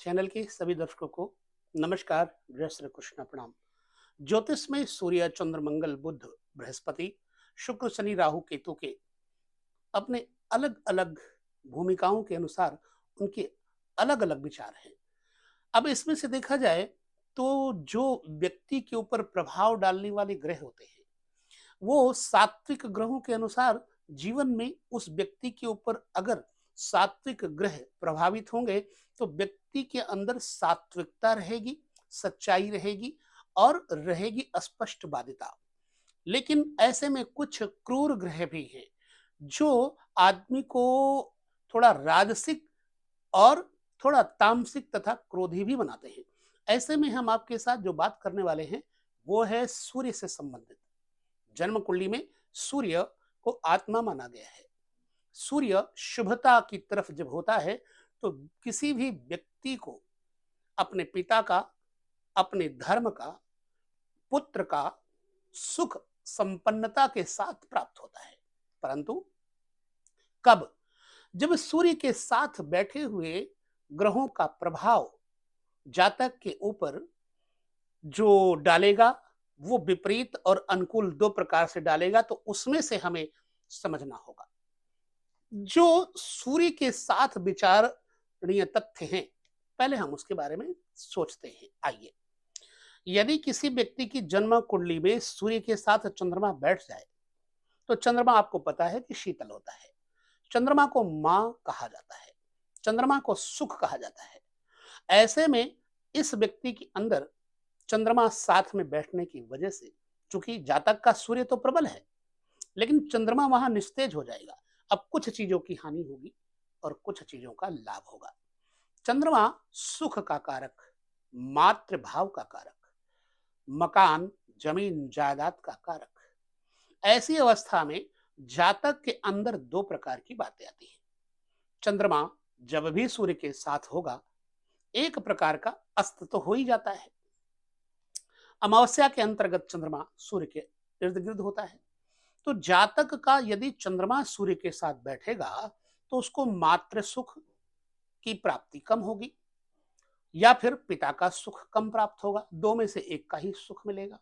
Channel के सभी दर्शकों को नमस्कार। जय श्री कृष्ण, प्रणाम। ज्योतिष में सूर्य, चंद्र, मंगल, बुध, बृहस्पति, शुक्र, शनि, राहु, केतु के अपने अलग अलग भूमिकाओं के अनुसार उनके अलग अलग विचार हैं। अब इसमें से देखा जाए तो जो व्यक्ति के ऊपर प्रभाव डालने वाले ग्रह होते हैं, वो सात्विक ग्रहों के अनुसार जीवन में उस व्यक्ति के ऊपर अगर सात्विक ग्रह प्रभावित होंगे तो व्यक्ति के अंदर सात्विकता रहेगी, सच्चाई रहेगी और रहेगी स्पष्टवादिता। लेकिन ऐसे में कुछ क्रूर ग्रह भी हैं जो आदमी को थोड़ा राजसिक और थोड़ा तामसिक तथा क्रोधी भी बनाते हैं। ऐसे में हम आपके साथ जो बात करने वाले हैं वो है सूर्य से संबंधित। जन्म कुंडली में सूर्य को आत्मा माना गया है। सूर्य शुभता की तरफ जब होता है तो किसी भी व्यक्ति को अपने पिता का, अपने धर्म का, पुत्र का सुख संपन्नता के साथ प्राप्त होता है। परंतु कब? जब सूर्य के साथ बैठे हुए ग्रहों का प्रभाव जातक के ऊपर जो डालेगा वो विपरीत और अनुकूल दो प्रकार से डालेगा, तो उसमें से हमें समझना होगा। जो सूर्य के साथ विचारणीय तथ्य हैं, पहले हम उसके बारे में सोचते हैं। आइए, यदि किसी व्यक्ति की जन्म कुंडली में सूर्य के साथ चंद्रमा बैठ जाए तो चंद्रमा आपको पता है कि शीतल होता है। चंद्रमा को मां कहा जाता है, चंद्रमा को सुख कहा जाता है। ऐसे में इस व्यक्ति के अंदर चंद्रमा साथ में बैठने की वजह से, चूंकि जातक का सूर्य तो प्रबल है लेकिन चंद्रमा वहां निस्तेज हो जाएगा। अब कुछ चीजों की हानि होगी और कुछ चीजों का लाभ होगा। चंद्रमा सुख का कारक, मातृभाव का कारक, मकान, जमीन जायदाद का कारक। ऐसी अवस्था में जातक के अंदर दो प्रकार की बातें आती हैं। चंद्रमा जब भी सूर्य के साथ होगा एक प्रकार का अस्त तो हो ही जाता है। अमावस्या के अंतर्गत चंद्रमा सूर्य के इर्द गिर्द होता है। तो जातक का यदि चंद्रमा सूर्य के साथ बैठेगा तो उसको मातृ सुख की प्राप्ति कम होगी या फिर पिता का सुख कम प्राप्त होगा। दो में से एक का ही सुख मिलेगा।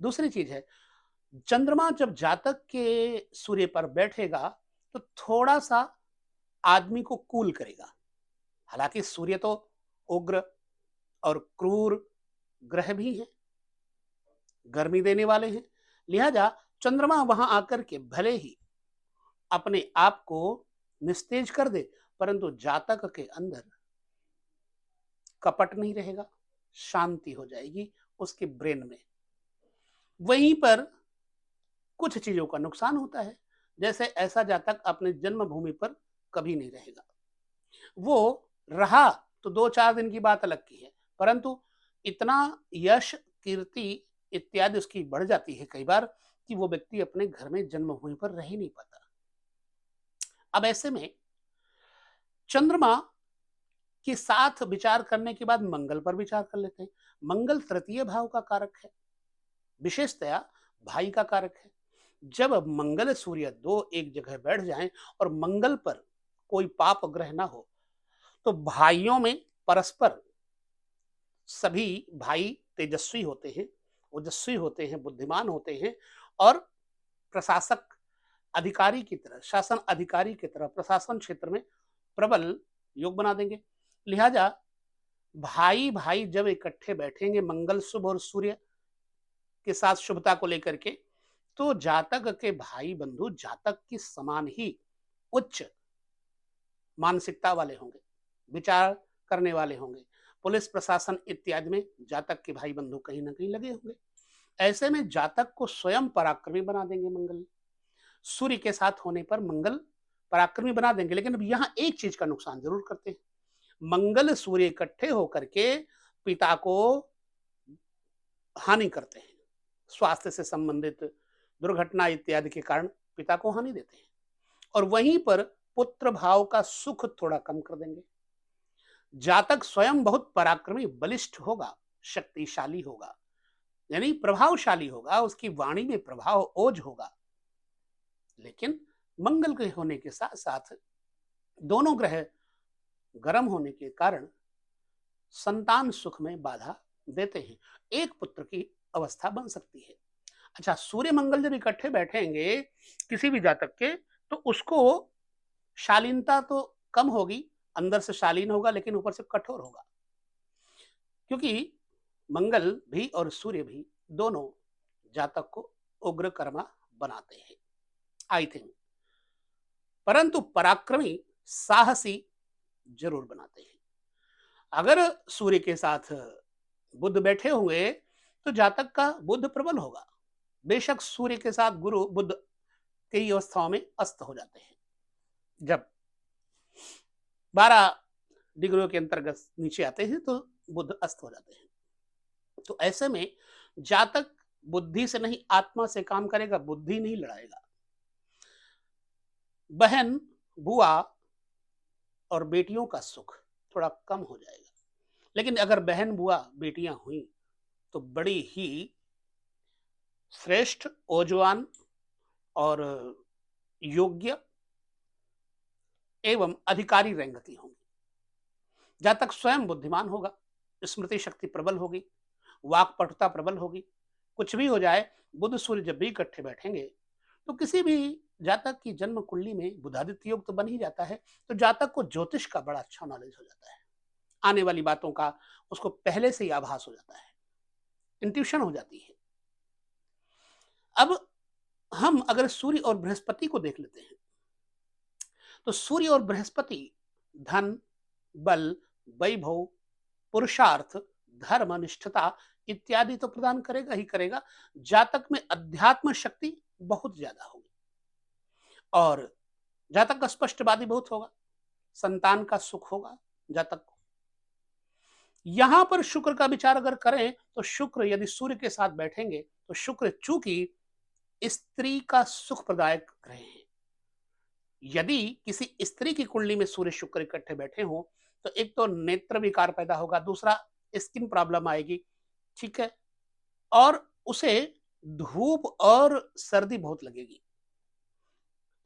दूसरी चीज है, चंद्रमा जब जातक के सूर्य पर बैठेगा तो थोड़ा सा आदमी को कूल करेगा। हालांकि सूर्य तो उग्र और क्रूर ग्रह भी हैं, गर्मी देने वाले हैं। लिहाजा चंद्रमा वहां आकर के भले ही अपने आप को निस्तेज कर दे, परंतु जातक के अंदर कपट नहीं रहेगा, शांति हो जाएगी उसके ब्रेन में। वहीं पर कुछ चीजों का नुकसान होता है। जैसे ऐसा जातक अपने जन्मभूमि पर कभी नहीं रहेगा। वो रहा तो 2-4 दिन की बात अलग की है, परंतु इतना यश, कीर्ति इत्यादि उसकी बढ़ जाती है कई बार कि वो व्यक्ति अपने घर में जन्मभूमि पर रह ही नहीं पाता। अब ऐसे में चंद्रमा के साथ विचार करने के बाद मंगल पर विचार कर लेते हैं। मंगल तृतीय भाव का कारक है, विशेषतया भाई का कारक है। जब मंगल सूर्य दो एक जगह बैठ जाएं और मंगल पर कोई पाप ग्रह ना हो तो भाइयों में परस्पर, सभी भाई तेजस्वी होते हैं, ओजस्वी होते हैं, बुद्धिमान होते हैं और प्रशासक अधिकारी की तरह, शासन अधिकारी की तरह प्रशासन क्षेत्र में प्रबल योग बना देंगे। लिहाजा भाई भाई जब इकट्ठे बैठेंगे मंगल शुभ और सूर्य के साथ शुभता को लेकर के, तो जातक के भाई बंधु जातक की समान ही उच्च मानसिकता वाले होंगे, विचार करने वाले होंगे। पुलिस प्रशासन इत्यादि में जातक के भाई बंधु कहीं ना कहीं लगे होंगे। ऐसे में जातक को स्वयं पराक्रमी बना देंगे मंगल। सूर्य के साथ होने पर मंगल पराक्रमी बना देंगे, लेकिन अब यहाँ एक चीज का नुकसान जरूर करते हैं। मंगल सूर्य इकट्ठे होकर के पिता को हानि करते हैं। स्वास्थ्य से संबंधित दुर्घटना इत्यादि के कारण पिता को हानि देते हैं और वहीं पर पुत्र भाव का सुख थोड़ा कम कर देंगे। जातक स्वयं बहुत पराक्रमी, बलिष्ठ होगा, शक्तिशाली होगा, यानी प्रभावशाली होगा, उसकी वाणी में प्रभाव, ओज होगा। लेकिन मंगल के होने के साथ साथ दोनों ग्रह गर्म होने के कारण संतान सुख में बाधा देते हैं। एक पुत्र की अवस्था बन सकती है। अच्छा, सूर्य मंगल जब इकट्ठे बैठेंगे किसी भी जातक के, तो उसको शालीनता तो कम होगी, अंदर से शालीन होगा लेकिन ऊपर से कठोर होगा, क्योंकि मंगल भी और सूर्य भी दोनों जातक को उग्र कर्मा बनाते हैं, आई थिंक। परंतु पराक्रमी, साहसी जरूर बनाते हैं। अगर सूर्य के साथ बुध बैठे हुए तो जातक का बुध प्रबल होगा। बेशक सूर्य के साथ गुरु बुध कई अवस्थाओं में अस्त हो जाते हैं, जब 12 डिग्रियों के अंतर्गत नीचे आते हैं तो बुध अस्त हो जाते हैं। तो ऐसे में जातक बुद्धि से नहीं आत्मा से काम करेगा, बुद्धि नहीं लड़ाएगा। बहन, बुआ और बेटियों का सुख थोड़ा कम हो जाएगा। लेकिन अगर बहन, बुआ, बेटियां हुई तो बड़ी ही श्रेष्ठ, ओजवान और योग्य एवं अधिकारी रंगती होंगी। जातक स्वयं बुद्धिमान होगा, स्मृति शक्ति प्रबल होगी, वाक्पटुता प्रबल होगी। कुछ भी हो जाए, बुध सूर्य जब भी इकट्ठे बैठेंगे तो किसी भी जातक की जन्म कुंडली में बुधादित्य योग तो बन ही जाता है। तो जातक को ज्योतिष का बड़ा अच्छा नॉलेज हो जाता है, आने वाली बातों का उसको पहले से ही आभास हो जाता है, इंट्यूशन हो जाती है। अब हम अगर सूर्य और बृहस्पति को देख लेते हैं, तो सूर्य और बृहस्पति धन, बल, वैभव, पुरुषार्थ, धर्म, निष्ठता इत्यादि तो प्रदान करेगा ही करेगा। जातक में अध्यात्म शक्ति बहुत ज्यादा होगी और जातक का स्पष्टवादी बहुत होगा, संतान का सुख होगा जातक को। यहां पर शुक्र का विचार अगर करें तो शुक्र यदि सूर्य के साथ बैठेंगे तो शुक्र चूंकि स्त्री का सुख प्रदायक ग्रह है, यदि किसी स्त्री की कुंडली में सूर्य शुक्र इकट्ठे बैठे हो तो एक तो नेत्र विकार पैदा होगा, दूसरा स्किन प्रॉब्लम आएगी, ठीक है, और उसे धूप और सर्दी बहुत लगेगी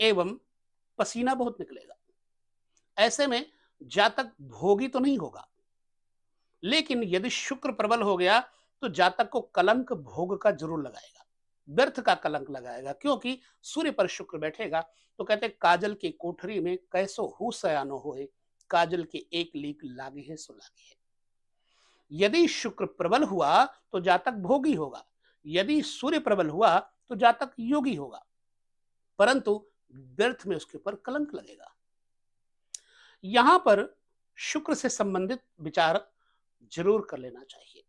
एवं पसीना बहुत निकलेगा। ऐसे में जातक भोगी तो नहीं होगा, लेकिन यदि शुक्र प्रबल हो गया तो जातक को कलंक भोग का जरूर लगाएगा, व्यर्थ का कलंक लगाएगा, क्योंकि सूर्य पर शुक्र बैठेगा तो कहते काजल की कोठरी में कैसो हु सयानो होए, काजल के एक लीक लागे है सो लागे है। यदि शुक्र प्रबल हुआ तो जातक भोगी होगा, यदि सूर्य प्रबल हुआ तो जातक योगी होगा, परंतु व्यर्थ में उसके ऊपर कलंक लगेगा। यहां पर शुक्र से संबंधित विचार जरूर कर लेना चाहिए।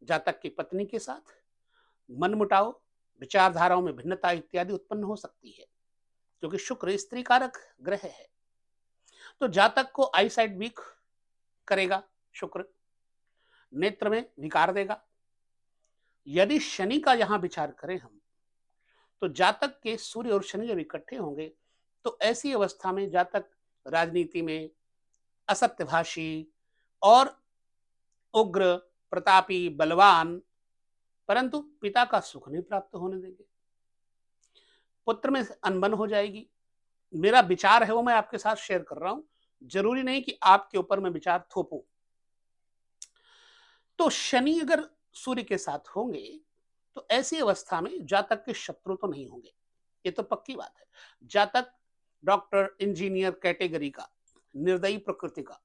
जातक की पत्नी के साथ मनमुटाव, विचारधाराओं में भिन्नता इत्यादि उत्पन्न हो सकती है, क्योंकि शुक्र स्त्री कारक ग्रह है। तो जातक को आई साइड वीक करेगा शुक्र, नेत्र में विकार देगा। यदि शनि का यहां विचार करें हम, तो जातक के सूर्य और शनि जब इकट्ठे होंगे तो ऐसी अवस्था में जातक राजनीति में असत्यभाषी और उग्र, प्रतापी, बलवान, परंतु पिता का सुख नहीं प्राप्त होने देंगे, पुत्र में अनबन हो जाएगी। मेरा विचार है वो मैं आपके साथ शेयर कर रहा हूं, जरूरी नहीं कि आपके ऊपर मैं विचार थोपूं। तो शनि अगर सूर्य के साथ होंगे तो ऐसी अवस्था में जातक के शत्रु तो नहीं होंगे, ये तो पक्की बात है। जातक डॉक्टर, इंजीनियर कैटेगरी का, निर्दयी प्रकृति का,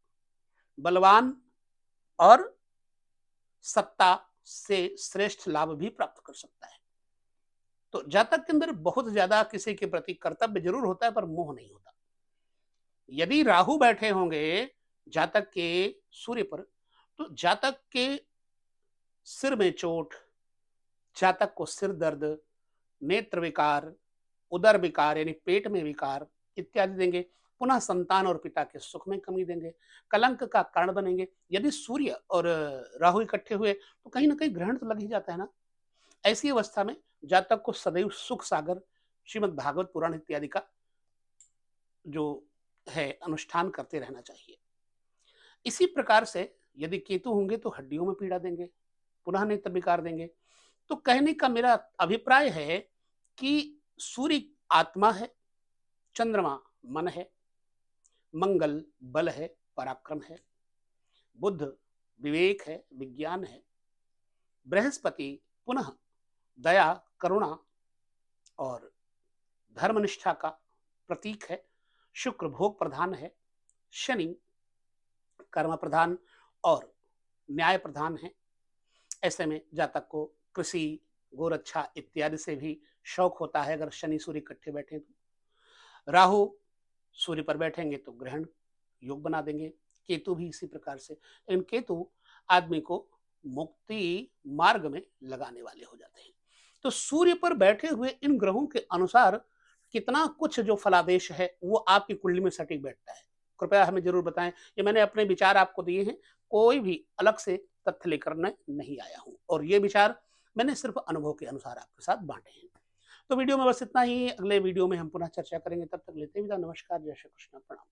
बलवान और सत्ता से श्रेष्ठ लाभ भी प्राप्त कर सकता है। तो जातक के अंदर बहुत ज्यादा किसी के प्रति कर्तव्य जरूर होता है पर मोह नहीं होता। यदि राहु बैठे होंगे जातक के सूर्य पर तो जातक के सिर में चोट, जातक को सिर दर्द, नेत्र विकार, उदर विकार यानी पेट में विकार इत्यादि देंगे। पुनः संतान और पिता के सुख में कमी देंगे, कलंक का कारण बनेंगे। यदि सूर्य और राहु इकट्ठे हुए तो कहीं ना कहीं ग्रहण तो लग ही जाता है ना। ऐसी अवस्था में जातक को सदैव सुख सागर, श्रीमद् भागवत पुराण इत्यादि का जो है अनुष्ठान करते रहना चाहिए। इसी प्रकार से यदि केतु होंगे तो हड्डियों में पीड़ा देंगे, पुनः नेत्र विकार देंगे। तो कहने का मेरा अभिप्राय है कि सूर्य आत्मा है, चंद्रमा मन है, मंगल बल है, पराक्रम है, बुध विवेक है, विज्ञान है। बृहस्पति पुनः दया, करुणा और धर्मनिष्ठा का प्रतीक है। शुक्र भोग प्रधान है। शनि कर्म प्रधान और न्याय प्रधान है। ऐसे में जातक को कृषि, गोरक्षा इत्यादि से भी शौक होता है अगर शनि सूर्य इकट्ठे बैठे तो। राहु सूर्य पर बैठेंगे तो ग्रहण योग बना देंगे। केतु भी इसी प्रकार से, लेकिन केतु आदमी को मुक्ति मार्ग में लगाने वाले हो जाते हैं। तो सूर्य पर बैठे हुए इन ग्रहों के अनुसार कितना कुछ जो फलादेश है वो आपकी कुंडली में सटीक बैठता है, कृपया हमें जरूर बताएं। ये मैंने अपने विचार आपको दिए हैं, कोई भी अलग से तथ्य लेकर मैं नहीं आया हूं, और ये विचार मैंने सिर्फ अनुभव के अनुसार आपके साथ बांटे हैं। तो वीडियो में बस इतना ही। अगले वीडियो में हम पुनः चर्चा करेंगे, तब तक लेते हैं विदा। नमस्कार, जय श्री कृष्ण, प्रणाम।